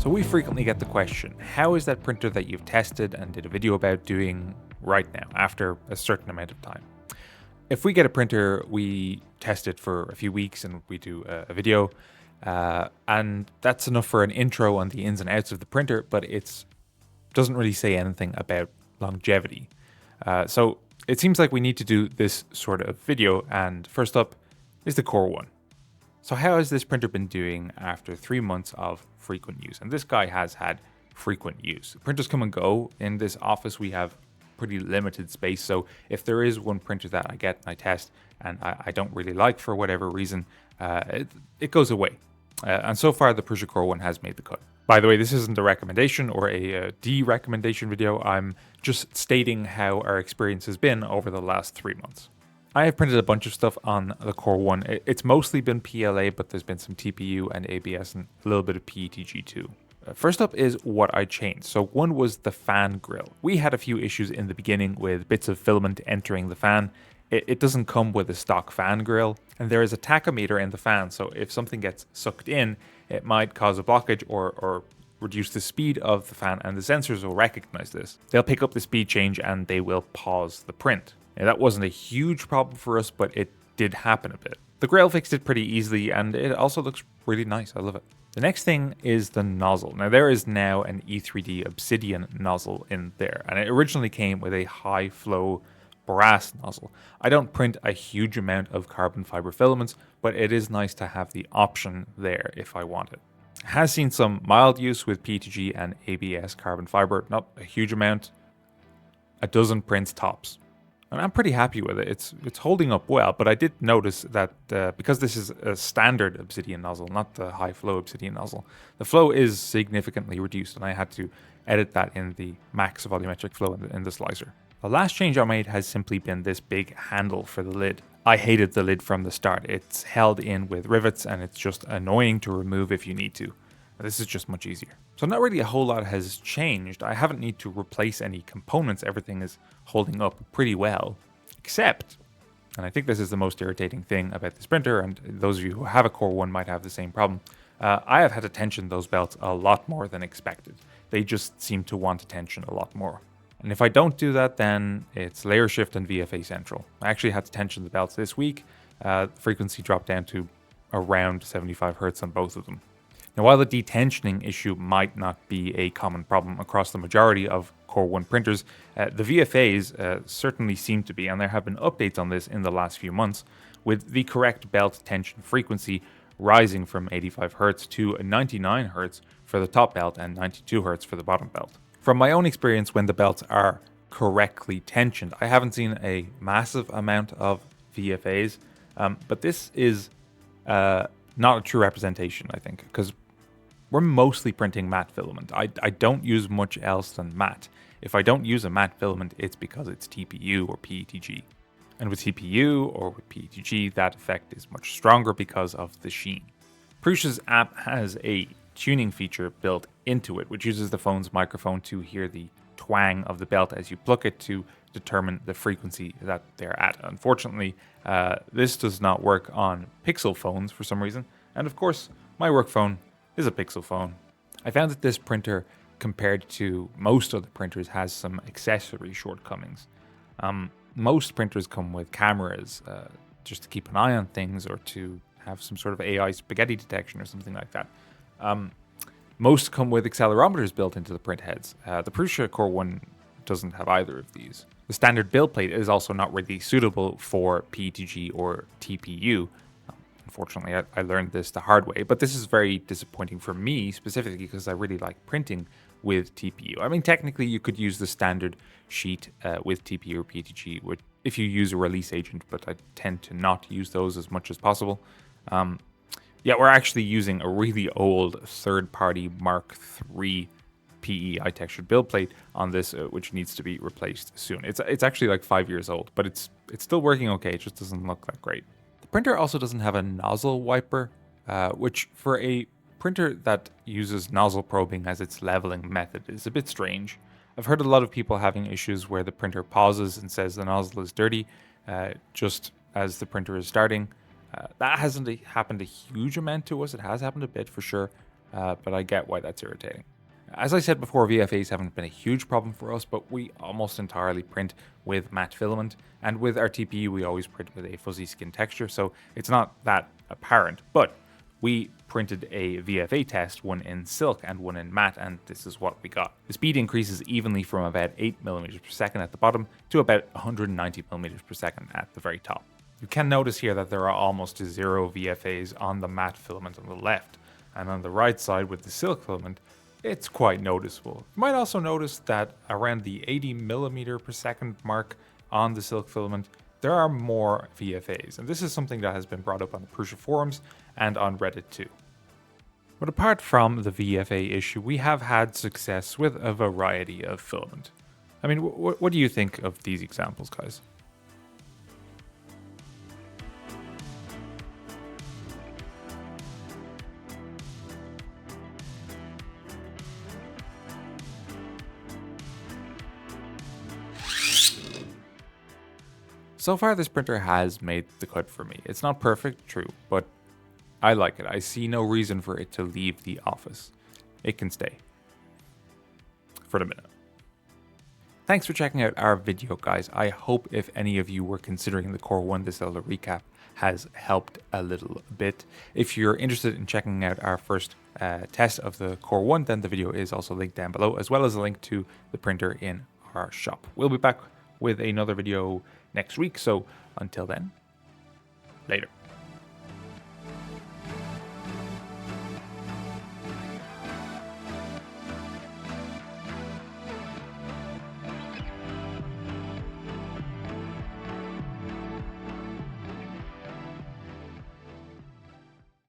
So we frequently get the question, how is that printer that you've tested and did a video about doing right now after a certain amount of time? If we get a printer, we test it for a few weeks and we do a video, and that's enough for an intro on the ins and outs of the printer, but it doesn't really say anything about longevity. So it seems like we need to do this sort of video, and first up is the Core One. So how has this printer been doing after 3 months of frequent use? And this guy has had frequent use. Printers come and go. In this office, we have pretty limited space. So if there is one printer that I get and I test and I don't really like for whatever reason, it goes away. And so far, the Prusa Core One has made the cut. By the way, this isn't a recommendation or a de-recommendation video. I'm just stating how our experience has been over the last 3 months. I have printed a bunch of stuff on the Core One. It's mostly been PLA, but there's been some TPU and ABS and a little bit of PETG too. First up is what I changed. So one was the fan grill. We had a few issues in the beginning with bits of filament entering the fan. It doesn't come with a stock fan grill, and there is a tachometer in the fan, so if something gets sucked in, it might cause a blockage or reduce the speed of the fan, and the sensors will recognize this. They'll pick up the speed change and they will pause the print. Now, that wasn't a huge problem for us, but it did happen a bit. The grill fixed it pretty easily, and it also looks really nice. I love it. The next thing is the nozzle. Now, there is now an E3D Obsidian nozzle in there, and it originally came with a high flow brass nozzle. I don't print a huge amount of carbon fiber filaments, but it is nice to have the option there if I want it. It has seen some mild use with PETG and ABS carbon fiber, not a huge amount, a dozen prints tops. And I'm pretty happy with it. It's holding up well, but I did notice that because this is a standard Obsidian nozzle, not the high flow Obsidian nozzle, the flow is significantly reduced, and I had to edit that in the max volumetric flow in the slicer. The last change I made has simply been this big handle for the lid. I hated the lid from the start. It's held in with rivets, and it's just annoying to remove if you need to. This is just much easier. So not really a whole lot has changed. I haven't need to replace any components. Everything is holding up pretty well, except, and I think this is the most irritating thing about this printer, and those of you who have a Core One might have the same problem. I have had to tension those belts a lot more than expected. They just seem to want attention a lot more. And if I don't do that, then it's layer shift and VFA central. I actually had to tension the belts this week. Frequency dropped down to around 75 hertz on both of them. Now, while the detensioning issue might not be a common problem across the majority of Core One printers, the VFAs certainly seem to be, and there have been updates on this in the last few months, with the correct belt tension frequency rising from 85 Hz to 99 Hz for the top belt and 92 Hz for the bottom belt. From my own experience, when the belts are correctly tensioned, I haven't seen a massive amount of VFAs, but this is not a true representation, I think, because we're mostly printing matte filament. I don't use much else than matte. If I don't use a matte filament, it's because it's TPU or PETG. And with TPU or with PETG, that effect is much stronger because of the sheen. Prusa's app has a tuning feature built into it, which uses the phone's microphone to hear the twang of the belt as you pluck it to determine the frequency that they're at. Unfortunately, this does not work on Pixel phones for some reason. And of course, my work phone is a Pixel phone. I found that this printer, compared to most other printers, has some accessory shortcomings. Most printers come with cameras just to keep an eye on things or to have some sort of AI spaghetti detection or something like that. Most come with accelerometers built into the print heads. The Prusa Core One doesn't have either of these. The standard build plate is also not really suitable for PETG or TPU. Unfortunately, I learned this the hard way, but this is very disappointing for me specifically because I really like printing with TPU. I mean, technically, you could use the standard sheet with TPU or PETG if you use a release agent, but I tend to not use those as much as possible. Yeah, we're actually using a really old third-party Mark III PEI textured build plate on this, which needs to be replaced soon. It's actually like 5 years old, but it's still working okay. It just doesn't look that great. The printer also doesn't have a nozzle wiper, which for a printer that uses nozzle probing as its leveling method is a bit strange. I've heard a lot of people having issues where the printer pauses and says the nozzle is dirty just as the printer is starting. That hasn't happened a huge amount to us. It has happened a bit for sure, but I get why that's irritating. As I said before, VFAs haven't been a huge problem for us, but we almost entirely print with matte filament, and with our TPU we always print with a fuzzy skin texture, so it's not that apparent. But we printed a VFA test, one in silk and one in matte, and this is what we got. The speed increases evenly from about 8mm per second at the bottom to about 190mm per second at the very top. You can notice here that there are almost 0 VFAs on the matte filament on the left, and on the right side with the silk filament, it's quite noticeable. You might also notice that around the 80mm per second mark on the silk filament, there are more VFAs, and this is something that has been brought up on the Prusa forums and on Reddit too. But apart from the VFA issue, we have had success with a variety of filament. I mean, what do you think of these examples, guys? So far, this printer has made the cut for me. It's not perfect, true, but I like it. I see no reason for it to leave the office. It can stay. For the minute. Thanks for checking out our video, guys. I hope if any of you were considering the Core One, this little recap has helped a little bit. If you're interested in checking out our first test of the Core One, then the video is also linked down below, as well as a link to the printer in our shop. We'll be back with another video next week, so until then, later.